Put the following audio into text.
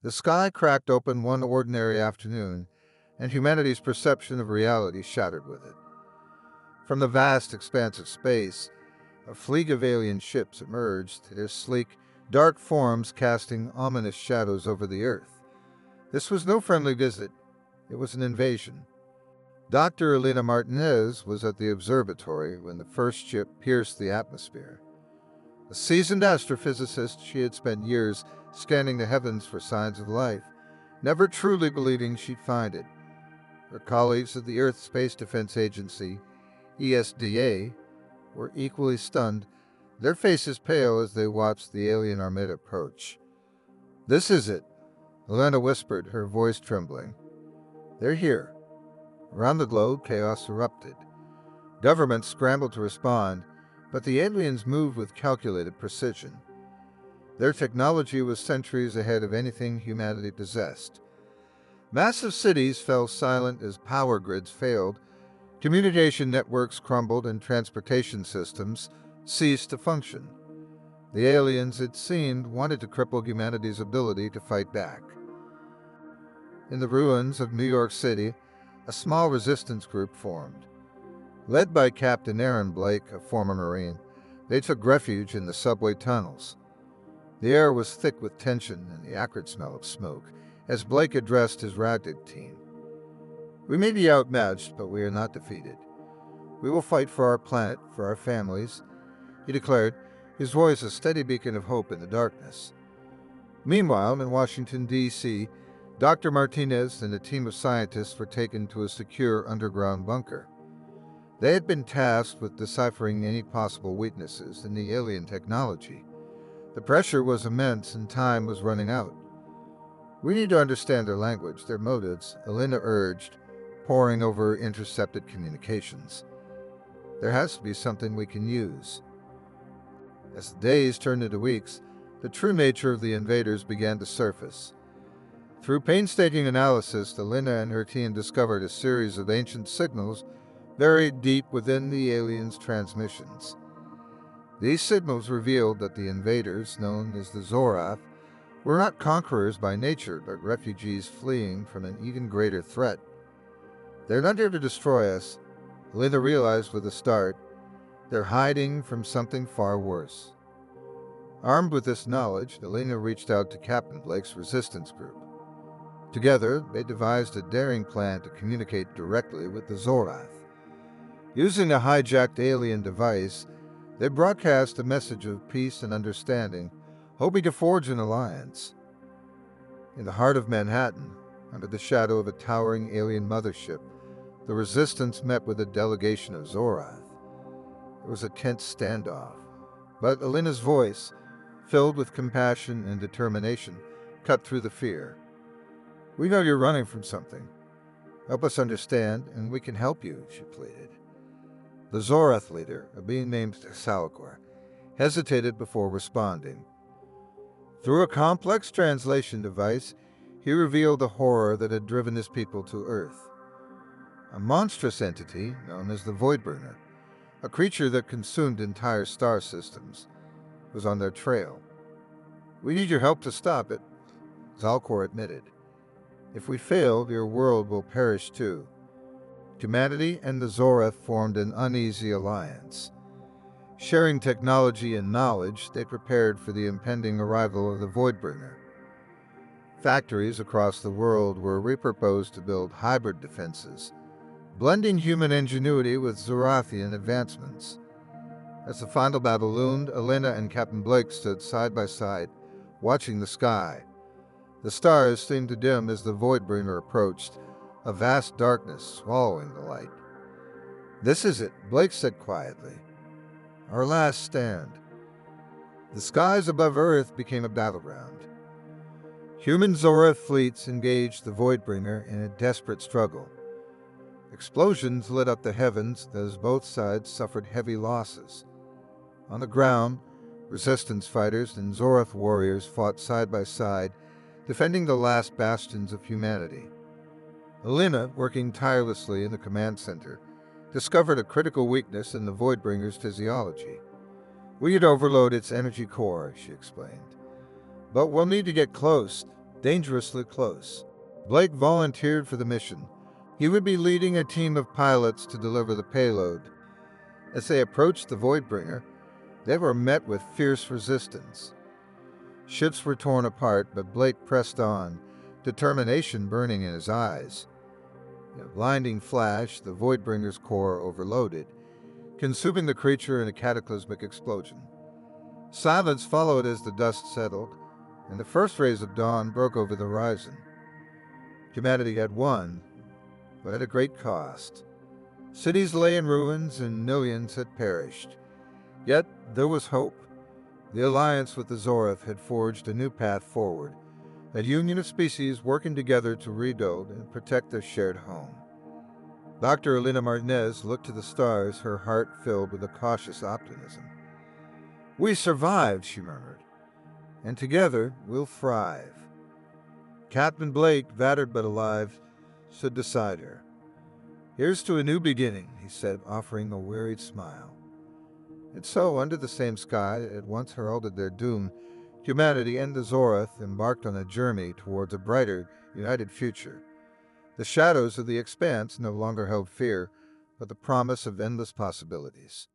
The sky cracked open one ordinary afternoon, and humanity's perception of reality shattered with it. From the vast expanse of space, a fleet of alien ships emerged, their sleek, dark forms casting ominous shadows over the Earth. This was no friendly visit, it was an invasion. Dr. Alina Martinez was at the observatory when the first ship pierced the atmosphere. A seasoned astrophysicist, she had spent years scanning the heavens for signs of life, never truly believing she'd find it. Her colleagues at the Earth Space Defense Agency, ESDA, were equally stunned, their faces pale as they watched the alien armada approach. "This is it," Alina whispered, her voice trembling. "They're here." Around the globe, chaos erupted. Governments scrambled to respond, but the aliens moved with calculated precision. Their technology was centuries ahead of anything humanity possessed. Massive cities fell silent as power grids failed, communication networks crumbled, and transportation systems ceased to function. The aliens, it seemed, wanted to cripple humanity's ability to fight back. In the ruins of New York City, a small resistance group formed. Led by Captain Aaron Blake, a former Marine, they took refuge in the subway tunnels. The air was thick with tension and the acrid smell of smoke as Blake addressed his ragged team. "We may be outmatched, but we are not defeated. We will fight for our planet, for our families," he declared, his voice a steady beacon of hope in the darkness. Meanwhile, in Washington, D.C., Dr. Martinez and a team of scientists were taken to a secure underground bunker. They had been tasked with deciphering any possible weaknesses in the alien technology. The pressure was immense and time was running out. "We need to understand their language, their motives," Alina urged, poring over intercepted communications. "There has to be something we can use." As the days turned into weeks, the true nature of the invaders began to surface. Through painstaking analysis, Alina and her team discovered a series of ancient signals buried deep within the aliens' transmissions. These signals revealed that the invaders, known as the Zorath, were not conquerors by nature, but refugees fleeing from an even greater threat. "They're not here to destroy us," Alina realized with a start. "They're hiding from something far worse." Armed with this knowledge, Alina reached out to Captain Blake's resistance group. Together, they devised a daring plan to communicate directly with the Zorath. Using a hijacked alien device, they broadcast a message of peace and understanding, hoping to forge an alliance. In the heart of Manhattan, under the shadow of a towering alien mothership, the resistance met with a delegation of Zorath. It was a tense standoff, but Alina's voice, filled with compassion and determination, cut through the fear. "We know you're running from something. Help us understand, and we can help you," she pleaded. The Zorath leader, a being named Salakor, hesitated before responding. Through a complex translation device, he revealed the horror that had driven his people to Earth. A monstrous entity known as the Voidbringer, a creature that consumed entire star systems, was on their trail. "We need your help to stop it," Zalcor admitted. "If we fail, your world will perish too." Humanity and the Zorath formed an uneasy alliance. Sharing technology and knowledge, they prepared for the impending arrival of the Voidbringer. Factories across the world were repurposed to build hybrid defenses, blending human ingenuity with Zorathian advancements. As the final battle loomed, Alina and Captain Blake stood side by side, watching the sky. The stars seemed to dim as the Voidbringer approached, a vast darkness swallowing the light. "This is it," Blake said quietly. "Our last stand." The skies above Earth became a battleground. Human Zorath fleets engaged the Voidbringer in a desperate struggle. Explosions lit up the heavens as both sides suffered heavy losses. On the ground, resistance fighters and Zorath warriors fought side by side, defending the last bastions of humanity. Alina, working tirelessly in the command center, discovered a critical weakness in the Voidbringer's physiology. "We had overloaded its energy core," she explained. "But we'll need to get close, dangerously close. Blake volunteered for the mission. He would be leading a team of pilots to deliver the payload. As they approached the Voidbringer, they were met with fierce resistance. Ships were torn apart, but Blake pressed on, determination burning in his eyes. In a blinding flash, the Voidbringer's core overloaded, consuming the creature in a cataclysmic explosion. Silence followed as the dust settled, and the first rays of dawn broke over the horizon. Humanity had won, but at a great cost. Cities lay in ruins and millions had perished. Yet there was hope. The alliance with the Zorath had forged a new path forward, a union of species working together to rebuild and protect their shared home. Dr. Alina Martinez looked to the stars, her heart filled with a cautious optimism. "We survived," she murmured, "and together we'll thrive." Captain Blake, battered but alive, stood beside her. "Here's to a new beginning," he said, offering a wearied smile. And so, under the same sky that had once heralded their doom, humanity and the Zorath embarked on a journey towards a brighter, united future. The shadows of the Expanse no longer held fear, but the promise of endless possibilities.